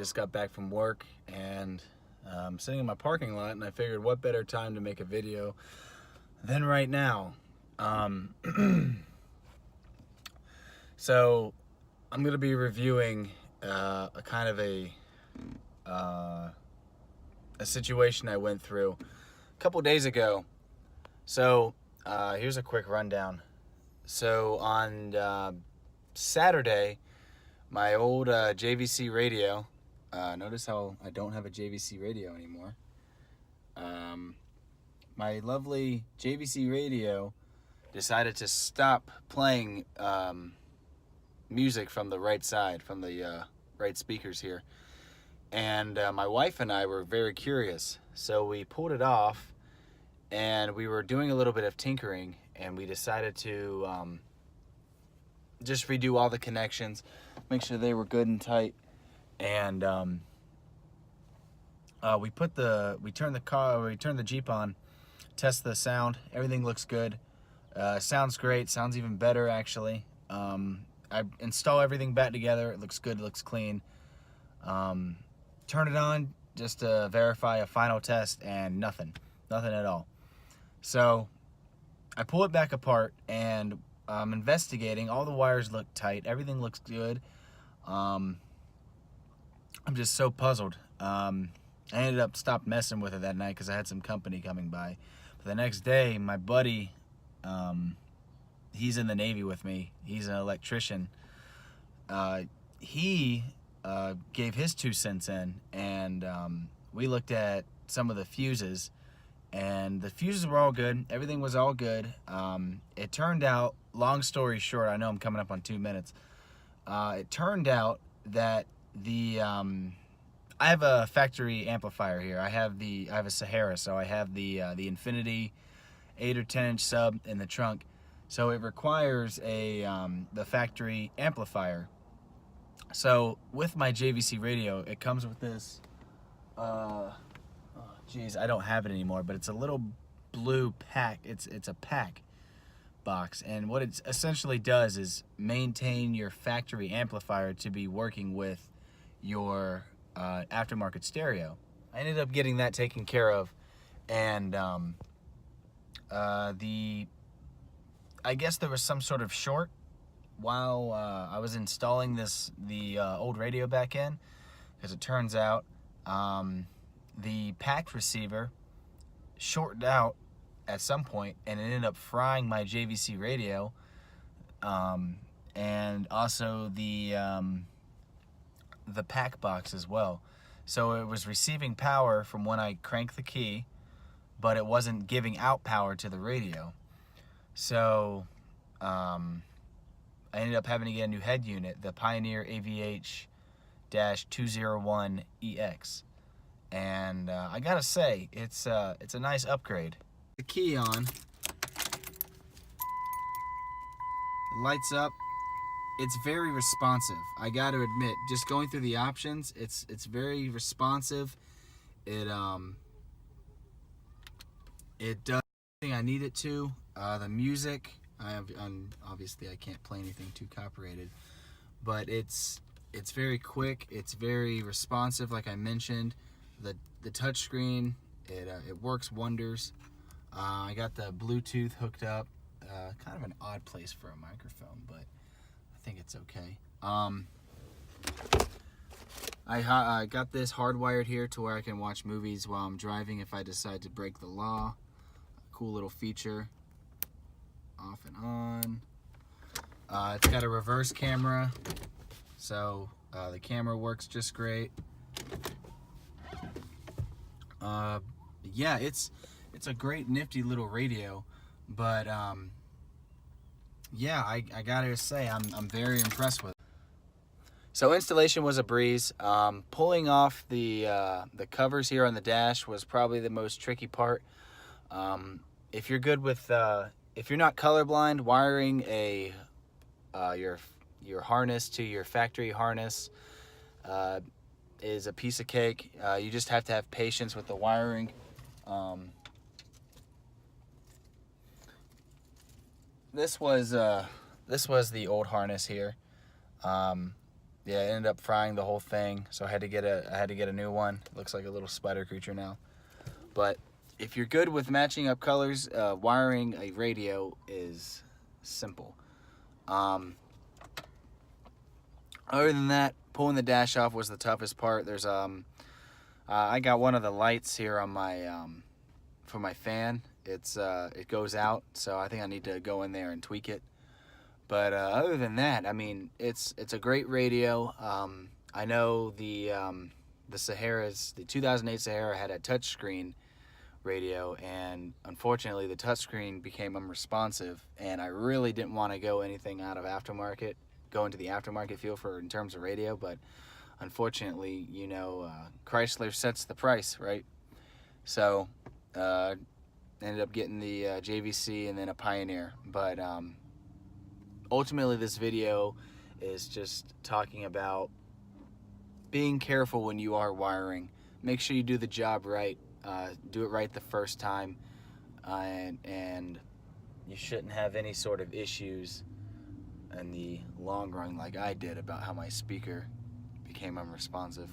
just got back from work and I'm sitting in my parking lot, and I figured what better time to make a video than right now. So I'm going to be reviewing a kind of a situation I went through a couple days ago. So here's a quick rundown. So on Saturday, my old JVC radio, notice how I don't have a JVC radio anymore. My lovely JVC radio decided to stop playing music from the right side, from the right speakers here. And my wife and I were very curious, so we pulled it off, and we were doing a little bit of tinkering, and we decided to just redo all the connections, make sure they were good and tight, and we turned the Jeep on, test the sound. Everything looks good. Sounds great. Sounds even better, actually. I install everything back together. It looks good. It looks clean. Turn it on just to verify a final test, and nothing at all. So I pull it back apart, and I'm investigating. All the wires look tight. Everything looks good. I'm just so puzzled. I ended up stopped messing with it that night because I had some company coming by. But the next day, my buddy, he's in the Navy with me. He's an electrician. He gave his 2 cents in, and we looked at some of the fuses, and the fuses were all good. Everything was all good. It turned out, long story short, I know I'm coming up on 2 minutes. It turned out that I have a factory amplifier here. I have a Sahara, so I have the Infinity 8 or 10 inch sub in the trunk. So it requires the factory amplifier. So with my JVC radio, it comes with this, geez, I don't have it anymore, but it's a little blue pack. It's a pack box, and what it essentially does is maintain your factory amplifier to be working with your aftermarket stereo. I ended up getting that taken care of, and I guess there was some sort of short while I was installing the old radio back in, because it turns out the packed receiver shorted out at some point, and it ended up frying my JVC radio, and also the pack box as well. So it was receiving power from when I cranked the key, but it wasn't giving out power to the radio. So I ended up having to get a new head unit, the Pioneer AVH-201EX, and I gotta say, it's a nice upgrade. The key on, it lights up. It's very responsive, I got to admit. Just going through the options, it's very responsive. It does everything I need it to. The music, obviously I can't play anything too copyrighted, but it's very quick. It's very responsive, like I mentioned. The touch screen, it works wonders. I got the Bluetooth hooked up. Kind of an odd place for a microphone, but I think it's okay. I got this hardwired here to where I can watch movies while I'm driving if I decide to break the law. Cool little feature. Off and on. It's got a reverse camera, so the camera works just great. Yeah, it's a great nifty little radio, but yeah, I gotta say I'm very impressed with it. So installation was a breeze. Pulling off the covers here on the dash was probably the most tricky part. If you're good with if you're not colorblind, wiring your harness to your factory harness is a piece of cake. You just have to have patience with the wiring. This was the old harness here. yeah, it ended up frying the whole thing, so I had to get a new one. It looks like a little spider creature now. But if you're good with matching up colors, wiring a radio is simple. Other than that, pulling the dash off was the toughest part. There's I got one of the lights here on my for my fan. It goes out, so I think I need to go in there and tweak it. But other than that, I mean, it's a great radio. I know the Sahara's, the 2008 Sahara had a touchscreen radio, and unfortunately the touchscreen became unresponsive, and I really didn't want to go anything out of aftermarket, go into the aftermarket field in terms of radio, but unfortunately, you know, Chrysler sets the price, right? So ended up getting the JVC and then a Pioneer. But ultimately this video is just talking about being careful when you are wiring. Make sure you do the job right. Do it right the first time, and you shouldn't have any sort of issues in the long run like I did about how my speaker became unresponsive.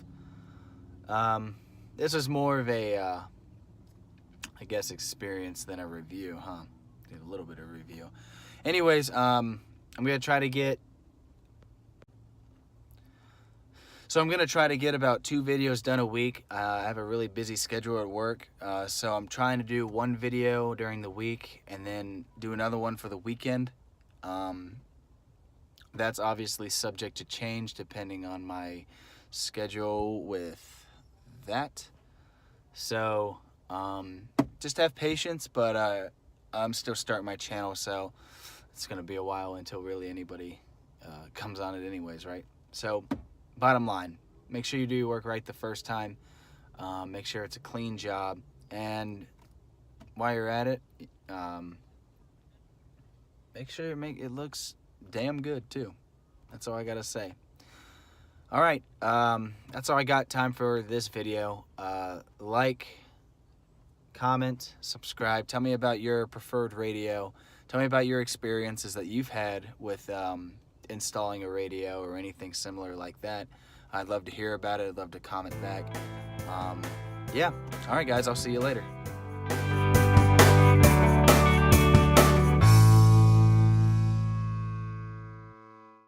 This is more of a I guess experience than a review, huh? Did a little bit of review. Anyways, I'm gonna try to get about 2 videos done a week. I have a really busy schedule at work, so I'm trying to do 1 video during the week and then do another one for the weekend. That's obviously subject to change depending on my schedule with that. So just have patience, but I'm still starting my channel, so it's gonna be a while until really anybody comes on it anyways, right? So bottom line, make sure you do your work right the first time. Make sure it's a clean job, and while you're at it, make sure it looks damn good too. That's all I gotta say. All right, that's all I got time for this video. Like, comment, subscribe. Tell me about your preferred radio. Tell me about your experiences that you've had with installing a radio or anything similar like that. I'd love to hear about it. I'd love to comment back. Yeah. All right, guys. I'll see you later.